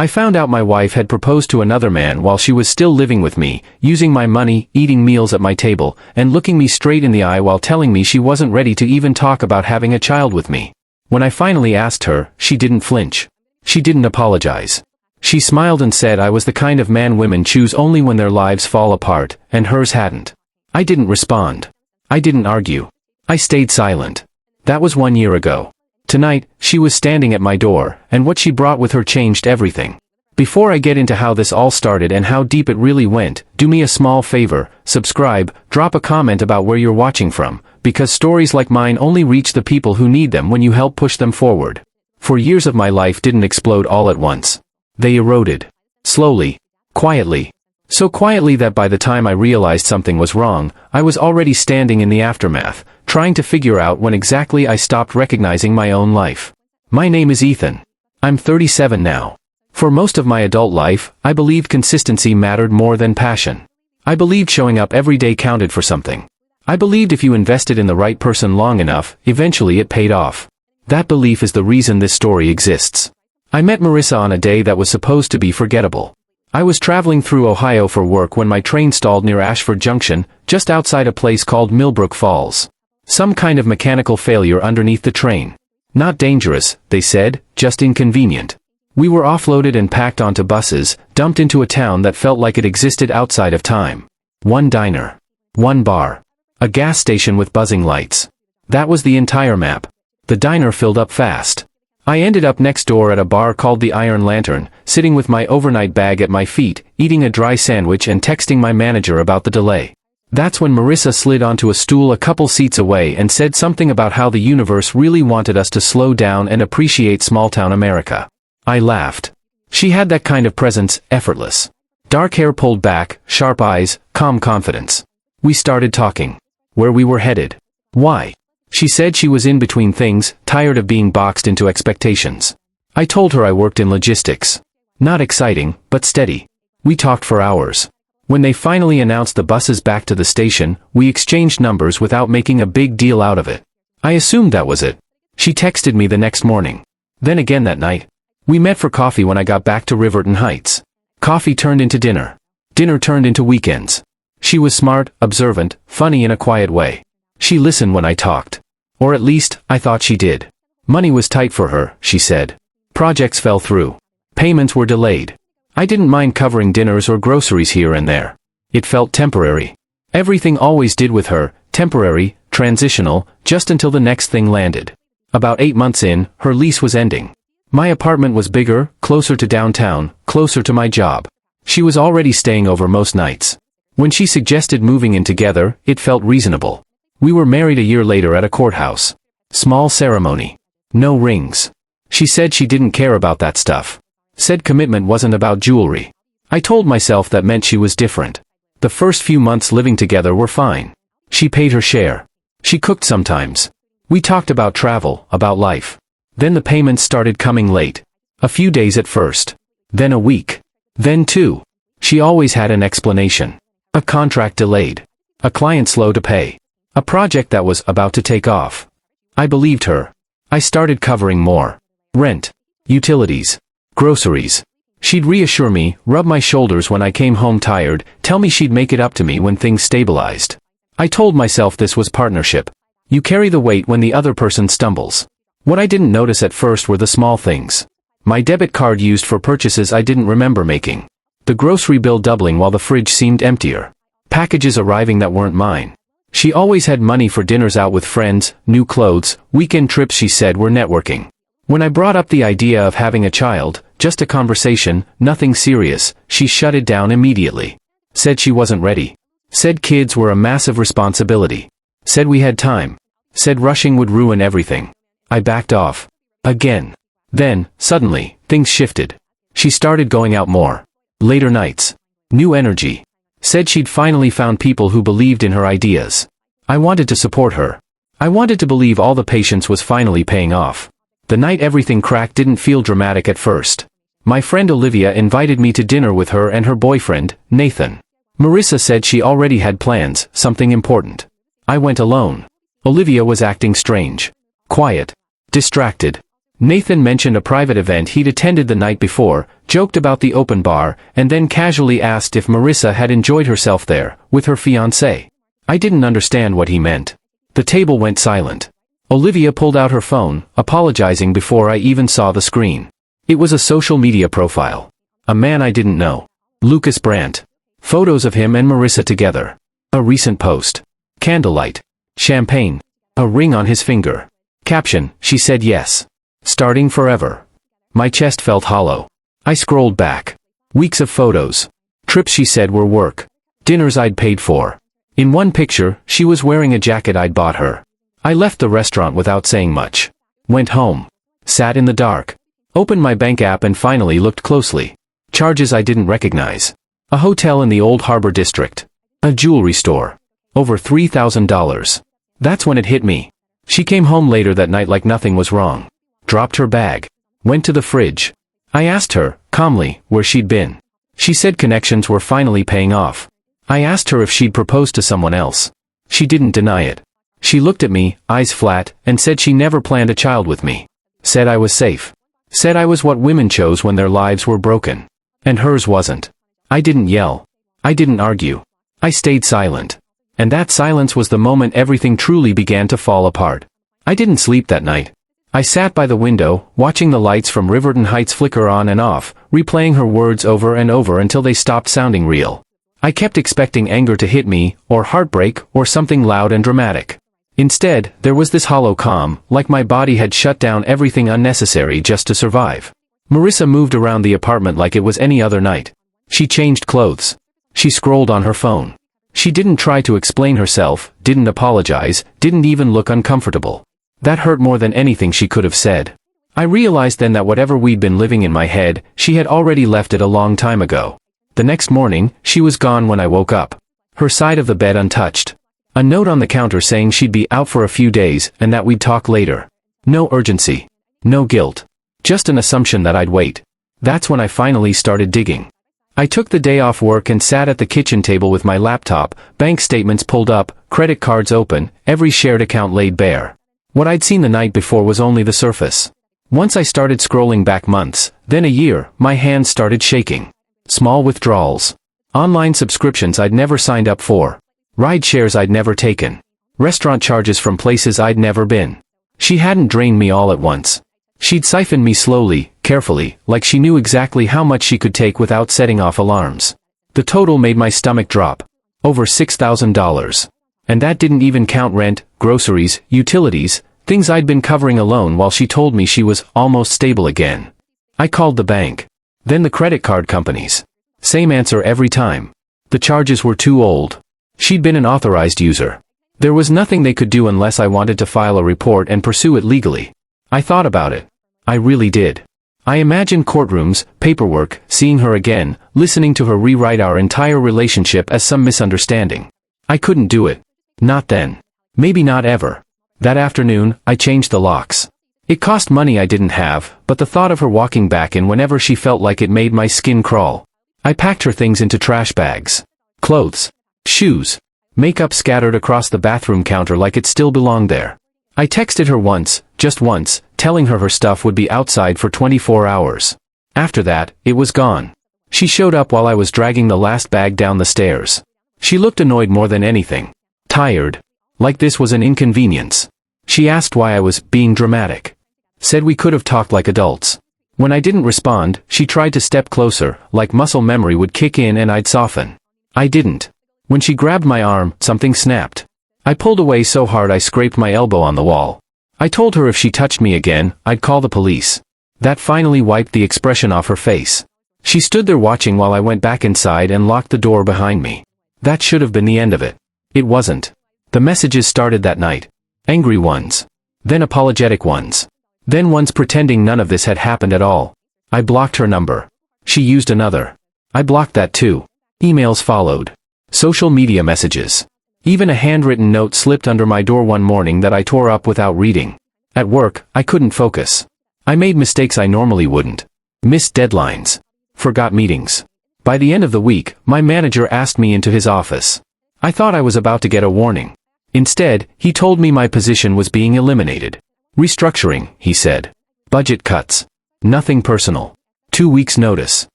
I found out my wife had proposed to another man while she was still living with me, using my money, eating meals at my table, and looking me straight in the eye while telling me she wasn't ready to even talk about having a child with me. When I finally asked her, she didn't flinch. She didn't apologize. She smiled and said I was the kind of man women choose only when their lives fall apart, and hers hadn't. I didn't respond. I didn't argue. I stayed silent. That was 1 year ago. Tonight, she was standing at my door, and what she brought with her changed everything. Before I get into how this all started and how deep it really went, do me a small favor, subscribe, drop a comment about where you're watching from, because stories like mine only reach the people who need them when you help push them forward. For years of my life didn't explode all at once. They eroded. Slowly. Quietly. So quietly that by the time I realized something was wrong, I was already standing in the aftermath, trying to figure out when exactly I stopped recognizing my own life. My name is Ethan. I'm 37 now. For most of my adult life, I believed consistency mattered more than passion. I believed showing up every day counted for something. I believed if you invested in the right person long enough, eventually it paid off. That belief is the reason this story exists. I met Marissa on a day that was supposed to be forgettable. I was traveling through Ohio for work when my train stalled near Ashford Junction, just outside a place called Millbrook Falls. Some kind of mechanical failure underneath the train. Not dangerous, they said, just inconvenient. We were offloaded and packed onto buses, dumped into a town that felt like it existed outside of time. One diner. One bar. A gas station with buzzing lights. That was the entire map. The diner filled up fast. I ended up next door at a bar called the Iron Lantern, sitting with my overnight bag at my feet, eating a dry sandwich and texting my manager about the delay. That's when Marissa slid onto a stool a couple seats away and said something about how the universe really wanted us to slow down and appreciate small-town America. I laughed. She had that kind of presence, effortless. Dark hair pulled back, sharp eyes, calm confidence. We started talking. Where we were headed. Why? She said she was in between things, tired of being boxed into expectations. I told her I worked in logistics. Not exciting, but steady. We talked for hours. When they finally announced the buses back to the station, we exchanged numbers without making a big deal out of it. I assumed that was it. She texted me the next morning. Then again that night. We met for coffee when I got back to Riverton Heights. Coffee turned into dinner. Dinner turned into weekends. She was smart, observant, funny in a quiet way. She listened when I talked. Or at least, I thought she did. Money was tight for her, she said. Projects fell through. Payments were delayed. I didn't mind covering dinners or groceries here and there. It felt temporary. Everything always did with her, temporary, transitional, just until the next thing landed. About 8 months in, her lease was ending. My apartment was bigger, closer to downtown, closer to my job. She was already staying over most nights. When she suggested moving in together, it felt reasonable. We were married a year later at a courthouse. Small ceremony. No rings. She said she didn't care about that stuff. Said commitment wasn't about jewelry. I told myself that meant she was different. The first few months living together were fine. She paid her share. She cooked sometimes. We talked about travel, about life. Then the payments started coming late. A few days at first. Then a week. Then 2. She always had an explanation. A contract delayed. A client slow to pay. A project that was about to take off. I believed her. I started covering more. Rent. Utilities. Groceries. She'd reassure me, rub my shoulders when I came home tired, tell me she'd make it up to me when things stabilized. I told myself this was partnership. You carry the weight when the other person stumbles. What I didn't notice at first were the small things. My debit card used for purchases I didn't remember making. The grocery bill doubling while the fridge seemed emptier. Packages arriving that weren't mine. She always had money for dinners out with friends, new clothes, weekend trips she said were networking. When I brought up the idea of having a child, just a conversation, nothing serious, she shut it down immediately. Said she wasn't ready. Said kids were a massive responsibility. Said we had time. Said rushing would ruin everything. I backed off. Again. Then, suddenly, things shifted. She started going out more. Later nights. New energy. Said she'd finally found people who believed in her ideas. I wanted to support her. I wanted to believe all the patience was finally paying off. The night everything cracked didn't feel dramatic at first. My friend Olivia invited me to dinner with her and her boyfriend, Nathan. Marissa said she already had plans, something important. I went alone. Olivia was acting strange. Quiet. Distracted. Nathan mentioned a private event he'd attended the night before, joked about the open bar, and then casually asked if Marissa had enjoyed herself there, with her fiancé. I didn't understand what he meant. The table went silent. Olivia pulled out her phone, apologizing before I even saw the screen. It was a social media profile. A man I didn't know. Lucas Brandt. Photos of him and Marissa together. A recent post. Candlelight. Champagne. A ring on his finger. Caption, she said yes. Starting forever. My chest felt hollow. I scrolled back. Weeks of photos. Trips she said were work. Dinners I'd paid for. In one picture, she was wearing a jacket I'd bought her. I left the restaurant without saying much. Went home. Sat in the dark. Opened my bank app and finally looked closely. Charges I didn't recognize. A hotel in the Old Harbor District. A jewelry store. Over $3,000. That's when it hit me. She came home later that night like nothing was wrong. Dropped her bag. Went to the fridge. I asked her, calmly, where she'd been. She said connections were finally paying off. I asked her if she'd proposed to someone else. She didn't deny it. She looked at me, eyes flat, and said she never planned a child with me. Said I was safe. Said I was what women chose when their lives were broken. And hers wasn't. I didn't yell. I didn't argue. I stayed silent. And that silence was the moment everything truly began to fall apart. I didn't sleep that night. I sat by the window, watching the lights from Riverton Heights flicker on and off, replaying her words over and over until they stopped sounding real. I kept expecting anger to hit me, or heartbreak, or something loud and dramatic. Instead, there was this hollow calm, like my body had shut down everything unnecessary just to survive. Marissa moved around the apartment like it was any other night. She changed clothes. She scrolled on her phone. She didn't try to explain herself, didn't apologize, didn't even look uncomfortable. That hurt more than anything she could have said. I realized then that whatever we'd been living in my head, she had already left it a long time ago. The next morning, she was gone when I woke up. Her side of the bed untouched. A note on the counter saying she'd be out for a few days and that we'd talk later. No urgency. No guilt. Just an assumption that I'd wait. That's when I finally started digging. I took the day off work and sat at the kitchen table with my laptop, bank statements pulled up, credit cards open, every shared account laid bare. What I'd seen the night before was only the surface. Once I started scrolling back months, then a year, my hands started shaking. Small withdrawals. Online subscriptions I'd never signed up for. Ride shares I'd never taken. Restaurant charges from places I'd never been. She hadn't drained me all at once. She'd siphoned me slowly, carefully, like she knew exactly how much she could take without setting off alarms. The total made my stomach drop. Over $6,000. And that didn't even count rent, groceries, utilities, things I'd been covering alone while she told me she was almost stable again. I called the bank. Then the credit card companies. Same answer every time. The charges were too old. She'd been an authorized user. There was nothing they could do unless I wanted to file a report and pursue it legally. I thought about it. I really did. I imagined courtrooms, paperwork, seeing her again, listening to her rewrite our entire relationship as some misunderstanding. I couldn't do it. Not then. Maybe not ever. That afternoon, I changed the locks. It cost money I didn't have, but the thought of her walking back in whenever she felt like it made my skin crawl. I packed her things into trash bags. Clothes. Shoes. Makeup scattered across the bathroom counter like it still belonged there. I texted her once, just once, telling her stuff would be outside for 24 hours. After that, it was gone. She showed up while I was dragging the last bag down the stairs. She looked annoyed more than anything. Tired. Like this was an inconvenience. She asked why I was being dramatic. Said we could have talked like adults. When I didn't respond, she tried to step closer, like muscle memory would kick in and I'd soften. I didn't. When she grabbed my arm, something snapped. I pulled away so hard I scraped my elbow on the wall. I told her if she touched me again, I'd call the police. That finally wiped the expression off her face. She stood there watching while I went back inside and locked the door behind me. That should have been the end of it. It wasn't. The messages started that night. Angry ones. Then apologetic ones. Then ones pretending none of this had happened at all. I blocked her number. She used another. I blocked that too. Emails followed. Social media messages. Even a handwritten note slipped under my door one morning that I tore up without reading. At work, I couldn't focus. I made mistakes I normally wouldn't. Missed deadlines. Forgot meetings. By the end of the week, my manager asked me into his office. I thought I was about to get a warning. Instead, he told me my position was being eliminated. Restructuring, he said. Budget cuts. Nothing personal. 2 weeks' notice.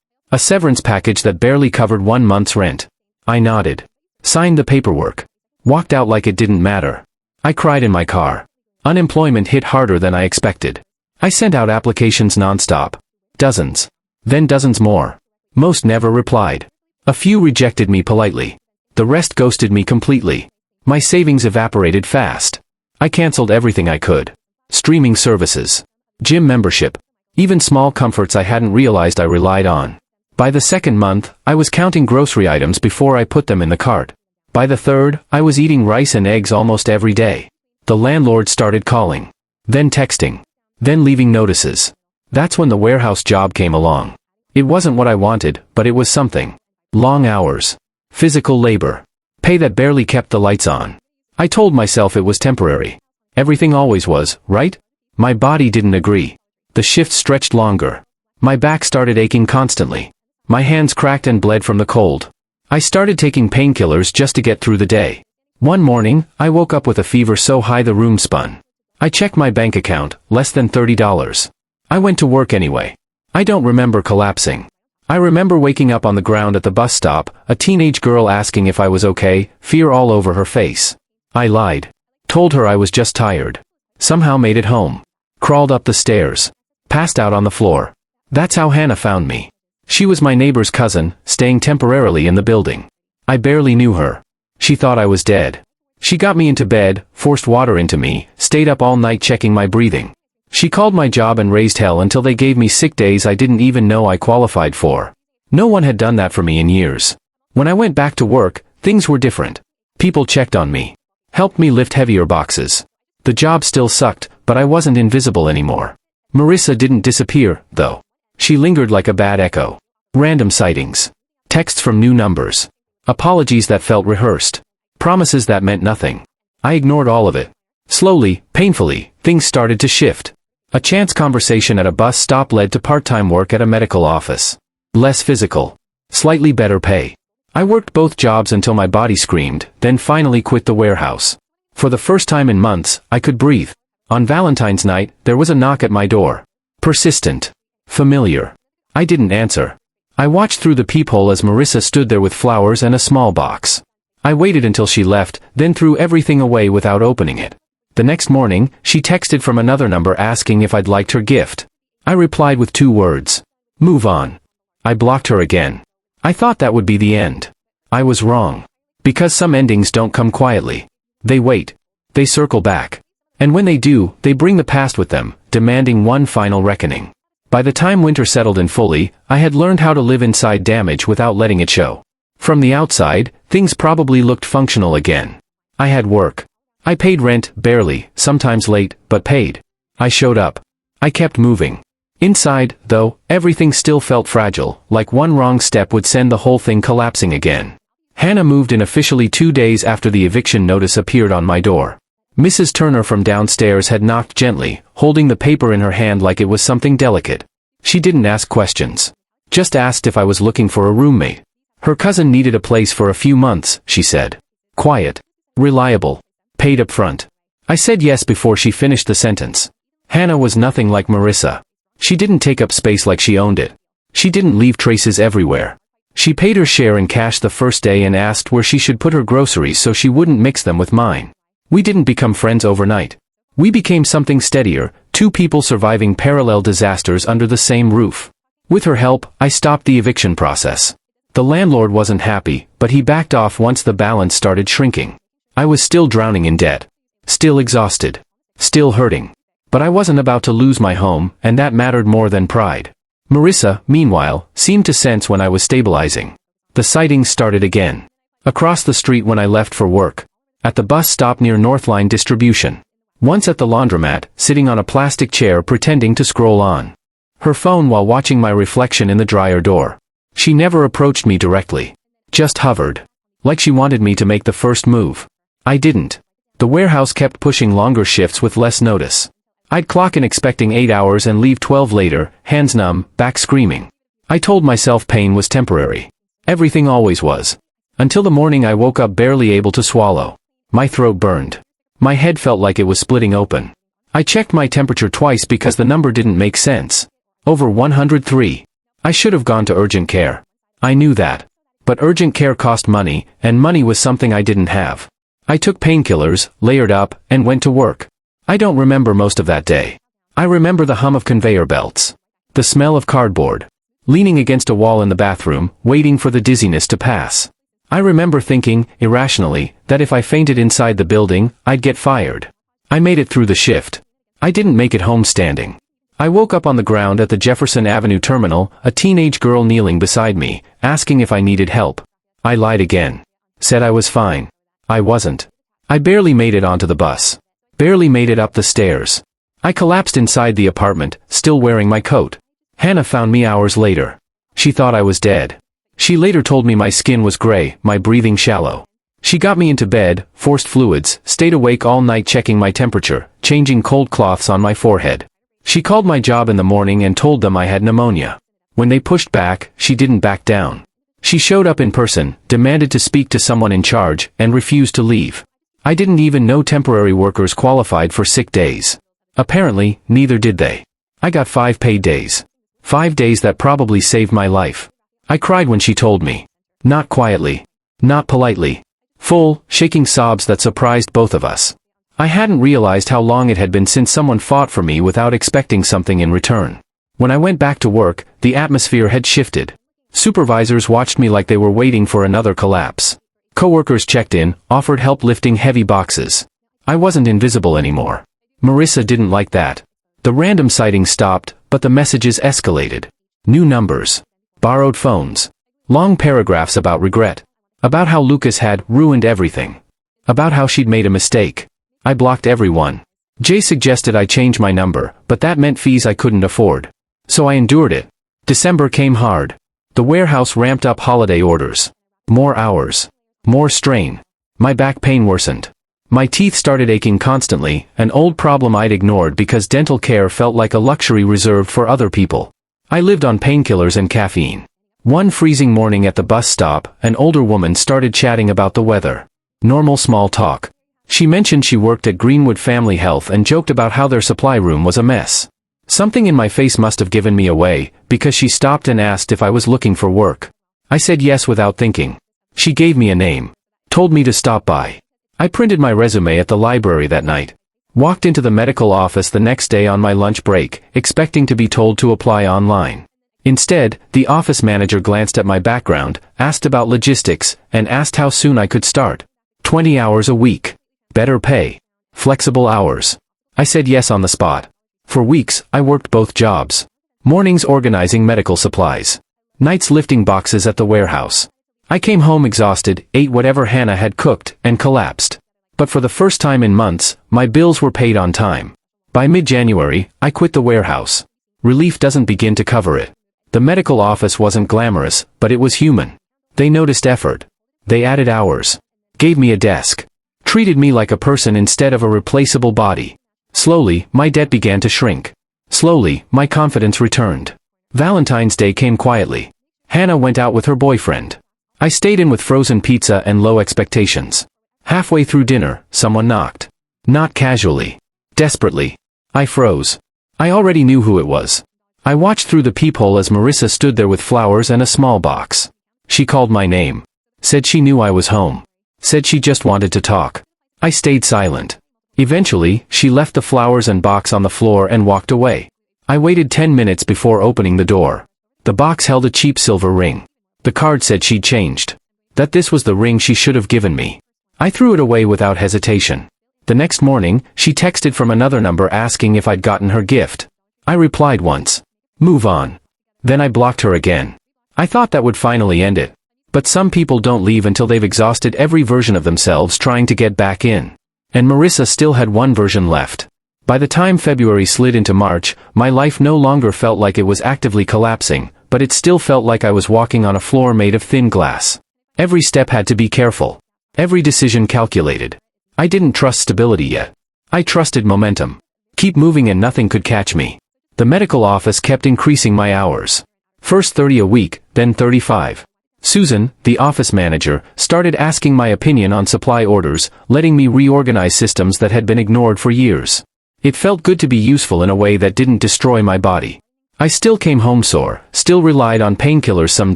A severance package that barely covered 1 month's rent. I nodded. Signed the paperwork. Walked out like it didn't matter. I cried in my car. Unemployment hit harder than I expected. I sent out applications nonstop. Dozens. Then dozens more. Most never replied. A few rejected me politely. The rest ghosted me completely. My savings evaporated fast. I canceled everything I could. Streaming services. Gym membership. Even small comforts I hadn't realized I relied on. By the second month, I was counting grocery items before I put them in the cart. By the third, I was eating rice and eggs almost every day. The landlord started calling. Then texting. Then leaving notices. That's when the warehouse job came along. It wasn't what I wanted, but it was something. Long hours. Physical labor. Pay that barely kept the lights on. I told myself it was temporary. Everything always was, right? My body didn't agree. The shifts stretched longer. My back started aching constantly. My hands cracked and bled from the cold. I started taking painkillers just to get through the day. One morning, I woke up with a fever so high the room spun. I checked my bank account, less than $30. I went to work anyway. I don't remember collapsing. I remember waking up on the ground at the bus stop, a teenage girl asking if I was okay, fear all over her face. I lied. Told her I was just tired. Somehow made it home. Crawled up the stairs. Passed out on the floor. That's how Hannah found me. She was my neighbor's cousin, staying temporarily in the building. I barely knew her. She thought I was dead. She got me into bed, forced water into me, stayed up all night checking my breathing. She called my job and raised hell until they gave me sick days I didn't even know I qualified for. No one had done that for me in years. When I went back to work, things were different. People checked on me. Helped me lift heavier boxes. The job still sucked, but I wasn't invisible anymore. Marissa didn't disappear, though. She lingered like a bad echo. Random sightings. Texts from new numbers. Apologies that felt rehearsed. Promises that meant nothing. I ignored all of it. Slowly, painfully, things started to shift. A chance conversation at a bus stop led to part-time work at a medical office. Less physical. Slightly better pay. I worked both jobs until my body screamed, then finally quit the warehouse. For the first time in months, I could breathe. On Valentine's night, there was a knock at my door. Persistent. Familiar. I didn't answer. I watched through the peephole as Marissa stood there with flowers and a small box. I waited until she left, then threw everything away without opening it. The next morning, she texted from another number asking if I'd liked her gift. I replied with 2 words. Move on. I blocked her again. I thought that would be the end. I was wrong. Because some endings don't come quietly. They wait. They circle back. And when they do, they bring the past with them, demanding one final reckoning. By the time winter settled in fully, I had learned how to live inside damage without letting it show. From the outside, things probably looked functional again. I had work. I paid rent, barely, sometimes late, but paid. I showed up. I kept moving. Inside, though, everything still felt fragile, like one wrong step would send the whole thing collapsing again. Hannah moved in officially 2 days after the eviction notice appeared on my door. Mrs. Turner from downstairs had knocked gently, holding the paper in her hand like it was something delicate. She didn't ask questions. Just asked if I was looking for a roommate. Her cousin needed a place for a few months, she said. Quiet. Reliable. Paid up front. I said yes before she finished the sentence. Hannah was nothing like Marissa. She didn't take up space like she owned it. She didn't leave traces everywhere. She paid her share in cash the first day and asked where she should put her groceries so she wouldn't mix them with mine. We didn't become friends overnight. We became something steadier, 2 people surviving parallel disasters under the same roof. With her help, I stopped the eviction process. The landlord wasn't happy, but he backed off once the balance started shrinking. I was still drowning in debt. Still exhausted. Still hurting. But I wasn't about to lose my home, and that mattered more than pride. Marissa, meanwhile, seemed to sense when I was stabilizing. The sightings started again. Across the street when I left for work. At the bus stop near Northline Distribution. Once at the laundromat, sitting on a plastic chair pretending to scroll on her phone while watching my reflection in the dryer door. She never approached me directly. Just hovered. Like she wanted me to make the first move. I didn't. The warehouse kept pushing longer shifts with less notice. I'd clock in expecting 8 hours and leave 12 later, hands numb, back screaming. I told myself pain was temporary. Everything always was. Until the morning I woke up barely able to swallow. My throat burned. My head felt like it was splitting open. I checked my temperature twice because the number didn't make sense. Over 103. I should have gone to urgent care. I knew that. But urgent care cost money, and money was something I didn't have. I took painkillers, layered up, and went to work. I don't remember most of that day. I remember the hum of conveyor belts. The smell of cardboard. Leaning against a wall in the bathroom, waiting for the dizziness to pass. I remember thinking, irrationally, that if I fainted inside the building, I'd get fired. I made it through the shift. I didn't make it home standing. I woke up on the ground at the Jefferson Avenue terminal, a teenage girl kneeling beside me, asking if I needed help. I lied again. Said I was fine. I wasn't. I barely made it onto the bus. Barely made it up the stairs. I collapsed inside the apartment, still wearing my coat. Hannah found me hours later. She thought I was dead. She later told me my skin was gray, my breathing shallow. She got me into bed, forced fluids, stayed awake all night checking my temperature, changing cold cloths on my forehead. She called my job in the morning and told them I had pneumonia. When they pushed back, she didn't back down. She showed up in person, demanded to speak to someone in charge, and refused to leave. I didn't even know temporary workers qualified for sick days. Apparently, neither did they. I got 5 paid days. 5 days that probably saved my life. I cried when she told me. Not quietly. Not politely. Full, shaking sobs that surprised both of us. I hadn't realized how long it had been since someone fought for me without expecting something in return. When I went back to work, the atmosphere had shifted. Supervisors watched me like they were waiting for another collapse. Coworkers checked in, offered help lifting heavy boxes. I wasn't invisible anymore. Marissa didn't like that. The random sightings stopped, but the messages escalated. New numbers. Borrowed phones. Long paragraphs about regret. About how Lucas had ruined everything. About how she'd made a mistake. I blocked everyone. Jay suggested I change my number, but that meant fees I couldn't afford. So I endured it. December came hard. The warehouse ramped up holiday orders. More hours. More strain. My back pain worsened. My teeth started aching constantly, an old problem I'd ignored because dental care felt like a luxury reserved for other people. I lived on painkillers and caffeine. One freezing morning at the bus stop, an older woman started chatting about the weather. Normal small talk. She mentioned she worked at Greenwood Family Health and joked about how their supply room was a mess. Something in my face must have given me away, because she stopped and asked if I was looking for work. I said yes without thinking. She gave me a name. Told me to stop by. I printed my resume at the library that night. Walked into the medical office the next day on my lunch break, expecting to be told to apply online. Instead, the office manager glanced at my background, asked about logistics, and asked how soon I could start. 20 hours a week. Better pay. Flexible hours. I said yes on the spot. For weeks, I worked both jobs. Mornings organizing medical supplies. Nights lifting boxes at the warehouse. I came home exhausted, ate whatever Hannah had cooked, and collapsed. But for the first time in months, my bills were paid on time. By mid-January, I quit the warehouse. Relief doesn't begin to cover it. The medical office wasn't glamorous, but it was human. They noticed effort. They added hours. Gave me a desk. Treated me like a person instead of a replaceable body. Slowly, my debt began to shrink. Slowly, my confidence returned. Valentine's Day came quietly. Hannah went out with her boyfriend. I stayed in with frozen pizza and low expectations. Halfway through dinner, someone knocked. Not casually. Desperately. I froze. I already knew who it was. I watched through the peephole as Marissa stood there with flowers and a small box. She called my name. Said she knew I was home. Said she just wanted to talk. I stayed silent. Eventually, she left the flowers and box on the floor and walked away. I waited 10 minutes before opening the door. The box held a cheap silver ring. The card said she'd changed. That this was the ring she should have given me. I threw it away without hesitation. The next morning, she texted from another number asking if I'd gotten her gift. I replied once. Move on. Then I blocked her again. I thought that would finally end it. But some people don't leave until they've exhausted every version of themselves trying to get back in. And Marissa still had one version left. By the time February slid into March, my life no longer felt like it was actively collapsing, but it still felt like I was walking on a floor made of thin glass. Every step had to be careful. Every decision calculated. I didn't trust stability yet. I trusted momentum. Keep moving and nothing could catch me. The medical office kept increasing my hours. First 30 a week, then 35. Susan, the office manager, started asking my opinion on supply orders, letting me reorganize systems that had been ignored for years. It felt good to be useful in a way that didn't destroy my body. I still came home sore, still relied on painkillers some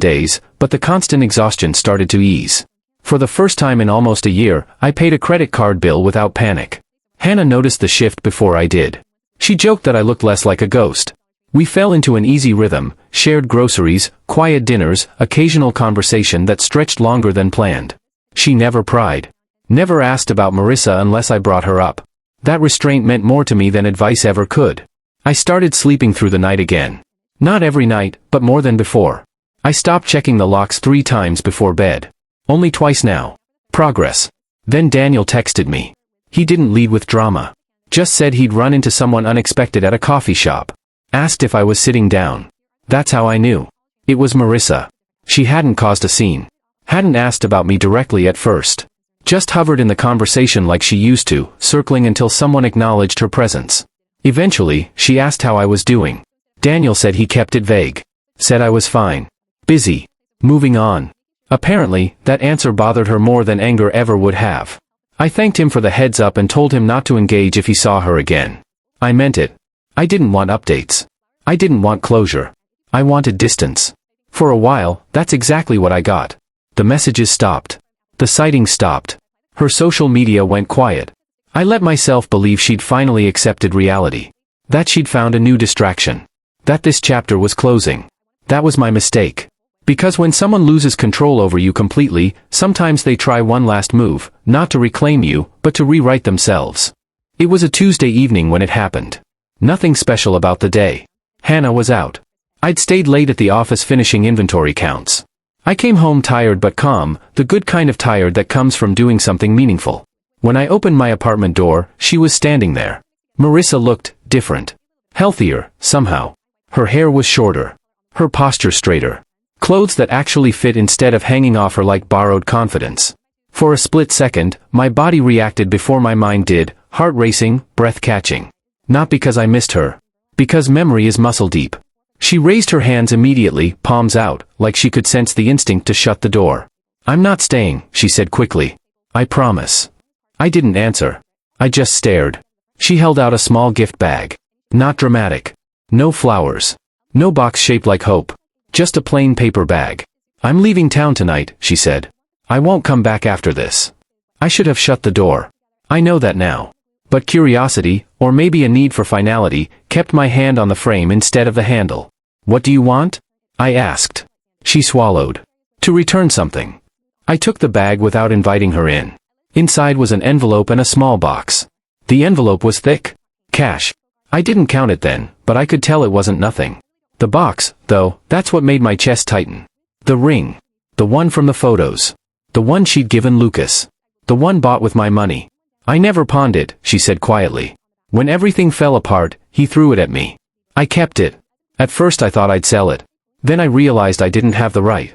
days, but the constant exhaustion started to ease. For the first time in almost a year, I paid a credit card bill without panic. Hannah noticed the shift before I did. She joked that I looked less like a ghost. We fell into an easy rhythm, shared groceries, quiet dinners, occasional conversation that stretched longer than planned. She never pried. Never asked about Marissa unless I brought her up. That restraint meant more to me than advice ever could. I started sleeping through the night again. Not every night, but more than before. I stopped checking the locks 3 times before bed. Only twice now. Progress. Then Daniel texted me. He didn't lead with drama. Just said he'd run into someone unexpected at a coffee shop. Asked if I was sitting down. That's how I knew. It was Marissa. She hadn't caused a scene. Hadn't asked about me directly at first. Just hovered in the conversation like she used to, circling until someone acknowledged her presence. Eventually, she asked how I was doing. Daniel said he kept it vague. Said I was fine. Busy. Moving on. Apparently, that answer bothered her more than anger ever would have. I thanked him for the heads up and told him not to engage if he saw her again. I meant it. I didn't want updates. I didn't want closure. I wanted distance. For a while, that's exactly what I got. The messages stopped. The sightings stopped. Her social media went quiet. I let myself believe she'd finally accepted reality. That she'd found a new distraction. That this chapter was closing. That was my mistake. Because when someone loses control over you completely, sometimes they try one last move, not to reclaim you, but to rewrite themselves. It was a Tuesday evening when it happened. Nothing special about the day. Hannah was out. I'd stayed late at the office finishing inventory counts. I came home tired but calm, the good kind of tired that comes from doing something meaningful. When I opened my apartment door, she was standing there. Marissa looked different. Healthier, somehow. Her hair was shorter. Her posture straighter. Clothes that actually fit instead of hanging off her like borrowed confidence. For a split second, my body reacted before my mind did, heart racing, breath catching. Not because I missed her. Because memory is muscle deep. She raised her hands immediately, palms out, like she could sense the instinct to shut the door. I'm not staying, she said quickly. I promise. I didn't answer. I just stared. She held out a small gift bag. Not dramatic. No flowers. No box shaped like hope. Just a plain paper bag. I'm leaving town tonight, she said. I won't come back after this. I should have shut the door. I know that now. But curiosity, or maybe a need for finality, kept my hand on the frame instead of the handle. What do you want? I asked. She swallowed. To return something. I took the bag without inviting her in. Inside was an envelope and a small box. The envelope was thick. Cash. I didn't count it then, but I could tell it wasn't nothing. The box, though, that's what made my chest tighten. The ring. The one from the photos. The one she'd given Lucas. The one bought with my money. I never pawned it, she said quietly. When everything fell apart, he threw it at me. I kept it. At first I thought I'd sell it. Then I realized I didn't have the right.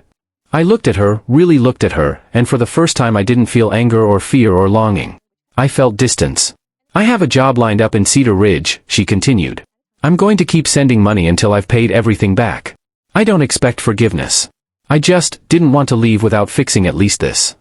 I looked at her, really looked at her, and for the first time I didn't feel anger or fear or longing. I felt distance. I have a job lined up in Cedar Ridge, she continued. I'm going to keep sending money until I've paid everything back. I don't expect forgiveness. I just didn't want to leave without fixing at least this.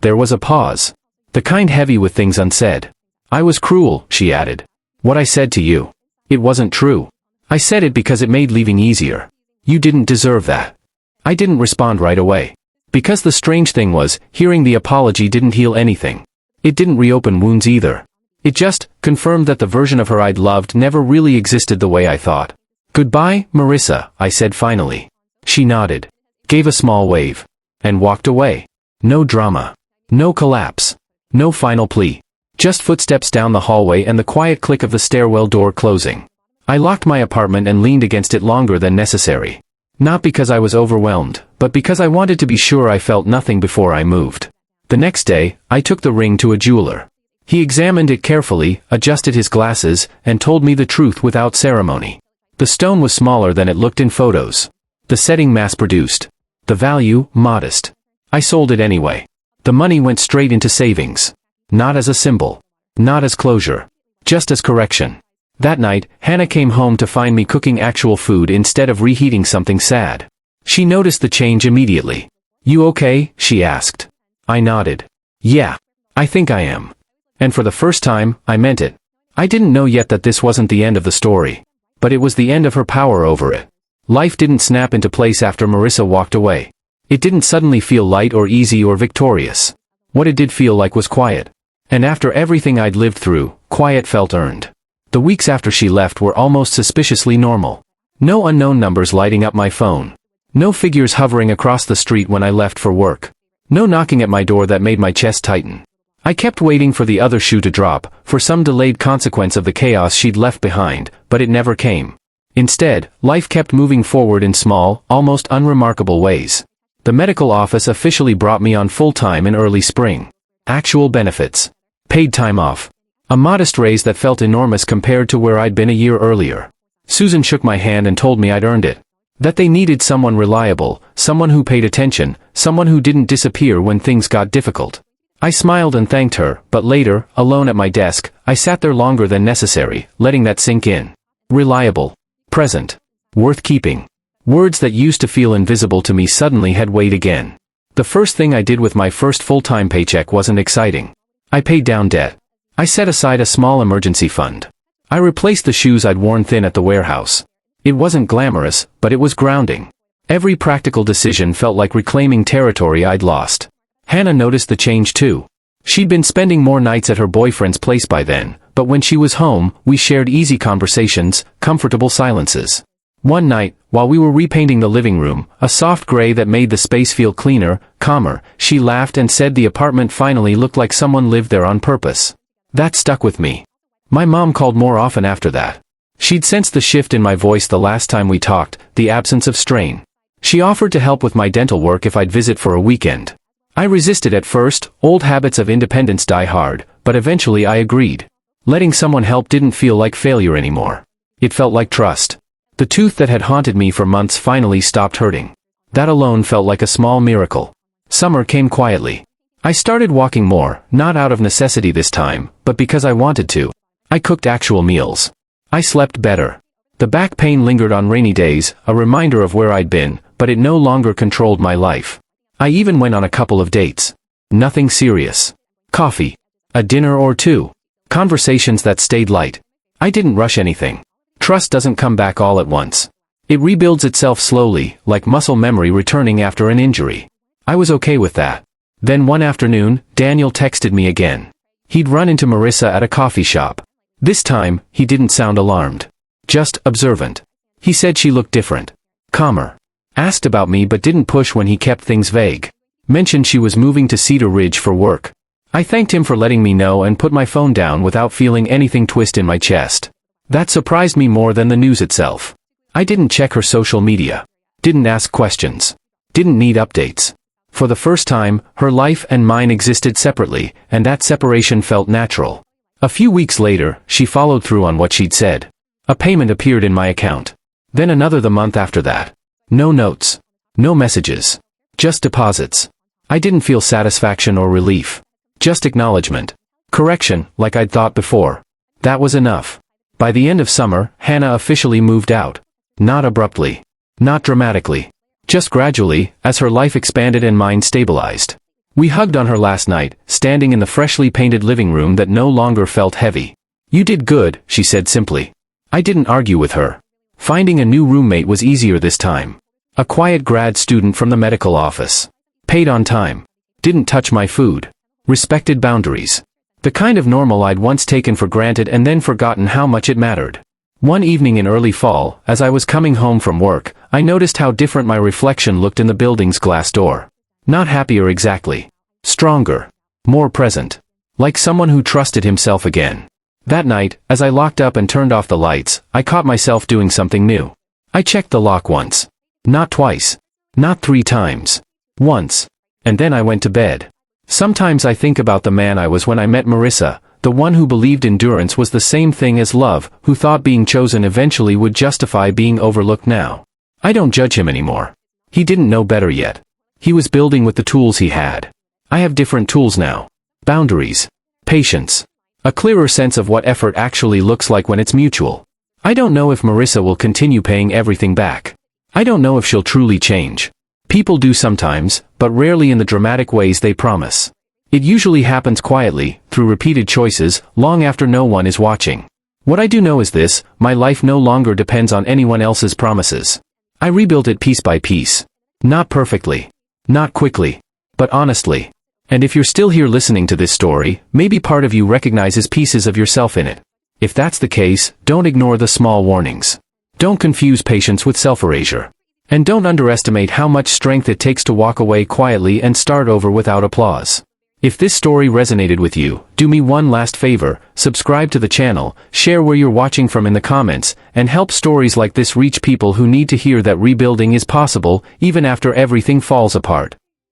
There was a pause. The kind heavy with things unsaid. I was cruel, she added. What I said to you. It wasn't true. I said it because it made leaving easier. You didn't deserve that. I didn't respond right away. Because the strange thing was, hearing the apology didn't heal anything. It didn't reopen wounds either. It just confirmed that the version of her I'd loved never really existed the way I thought. Goodbye, Marissa, I said finally. She nodded, gave a small wave, and walked away. No drama. No collapse. No final plea. Just footsteps down the hallway and the quiet click of the stairwell door closing. I locked my apartment and leaned against it longer than necessary. Not because I was overwhelmed, but because I wanted to be sure I felt nothing before I moved. The next day, I took the ring to a jeweler. He examined it carefully, adjusted his glasses, and told me the truth without ceremony. The stone was smaller than it looked in photos. The setting mass-produced. The value, modest. I sold it anyway. The money went straight into savings. Not as a symbol. Not as closure. Just as correction. That night, Hannah came home to find me cooking actual food instead of reheating something sad. She noticed the change immediately. You okay? She asked. I nodded. Yeah. I think I am. And for the first time, I meant it. I didn't know yet that this wasn't the end of the story. But it was the end of her power over it. Life didn't snap into place after Marissa walked away. It didn't suddenly feel light or easy or victorious. What it did feel like was quiet. And after everything I'd lived through, quiet felt earned. The weeks after she left were almost suspiciously normal. No unknown numbers lighting up my phone. No figures hovering across the street when I left for work. No knocking at my door that made my chest tighten. I kept waiting for the other shoe to drop, for some delayed consequence of the chaos she'd left behind, but it never came. Instead, life kept moving forward in small, almost unremarkable ways. The medical office officially brought me on full-time in early spring. Actual benefits. Paid time off. A modest raise that felt enormous compared to where I'd been a year earlier. Susan shook my hand and told me I'd earned it. That they needed someone reliable, someone who paid attention, someone who didn't disappear when things got difficult. I smiled and thanked her, but later, alone at my desk, I sat there longer than necessary, letting that sink in. Reliable. Present. Worth keeping. Words that used to feel invisible to me suddenly had weight again. The first thing I did with my first full-time paycheck wasn't exciting. I paid down debt. I set aside a small emergency fund. I replaced the shoes I'd worn thin at the warehouse. It wasn't glamorous, but it was grounding. Every practical decision felt like reclaiming territory I'd lost. Hannah noticed the change too. She'd been spending more nights at her boyfriend's place by then, but when she was home, we shared easy conversations, comfortable silences. One night, while we were repainting the living room, a soft gray that made the space feel cleaner, calmer, she laughed and said the apartment finally looked like someone lived there on purpose. That stuck with me. My mom called more often after that. She'd sensed the shift in my voice the last time we talked, the absence of strain. She offered to help with my dental work if I'd visit for a weekend. I resisted at first, old habits of independence die hard, but eventually I agreed. Letting someone help didn't feel like failure anymore. It felt like trust. The tooth that had haunted me for months finally stopped hurting. That alone felt like a small miracle. Summer came quietly. I started walking more, not out of necessity this time, but because I wanted to. I cooked actual meals. I slept better. The back pain lingered on rainy days, a reminder of where I'd been, but it no longer controlled my life. I even went on a couple of dates. Nothing serious. Coffee. A dinner or two. Conversations that stayed light. I didn't rush anything. Trust doesn't come back all at once. It rebuilds itself slowly, like muscle memory returning after an injury. I was okay with that. Then one afternoon, Daniel texted me again. He'd run into Marissa at a coffee shop. This time, he didn't sound alarmed. Just observant. He said she looked different. Calmer. Asked about me but didn't push when he kept things vague. Mentioned she was moving to Cedar Ridge for work. I thanked him for letting me know and put my phone down without feeling anything twist in my chest. That surprised me more than the news itself. I didn't check her social media. Didn't ask questions. Didn't need updates. For the first time, her life and mine existed separately, and that separation felt natural. A few weeks later, she followed through on what she'd said. A payment appeared in my account. Then another the month after that. No notes. No messages. Just deposits. I didn't feel satisfaction or relief. Just acknowledgement. Correction, like I'd thought before. That was enough. By the end of summer, Hannah officially moved out. Not abruptly. Not dramatically. Just gradually, as her life expanded and mine stabilized. We hugged on her last night, standing in the freshly painted living room that no longer felt heavy. You did good, she said simply. I didn't argue with her. Finding a new roommate was easier this time. A quiet grad student from the medical office. Paid on time. Didn't touch my food. Respected boundaries. The kind of normal I'd once taken for granted and then forgotten how much it mattered. One evening in early fall, as I was coming home from work, I noticed how different my reflection looked in the building's glass door. Not happier exactly. Stronger. More present. Like someone who trusted himself again. That night, as I locked up and turned off the lights, I caught myself doing something new. I checked the lock once. Not twice. Not 3 times. Once. And then I went to bed. Sometimes I think about the man I was when I met Marissa, the one who believed endurance was the same thing as love, who thought being chosen eventually would justify being overlooked now. I don't judge him anymore. He didn't know better yet. He was building with the tools he had. I have different tools now. Boundaries. Patience. A clearer sense of what effort actually looks like when it's mutual. I don't know if Marissa will continue paying everything back. I don't know if she'll truly change. People do sometimes, but rarely in the dramatic ways they promise. It usually happens quietly, through repeated choices, long after no one is watching. What I do know is this: my life no longer depends on anyone else's promises. I rebuilt it piece by piece. Not perfectly. Not quickly. But honestly. And if you're still here listening to this story, maybe part of you recognizes pieces of yourself in it. If that's the case, don't ignore the small warnings. Don't confuse patience with self-erasure. And don't underestimate how much strength it takes to walk away quietly and start over without applause. If this story resonated with you, do me one last favor: subscribe to the channel, share where you're watching from in the comments, and help stories like this reach people who need to hear that rebuilding is possible, even after everything falls apart.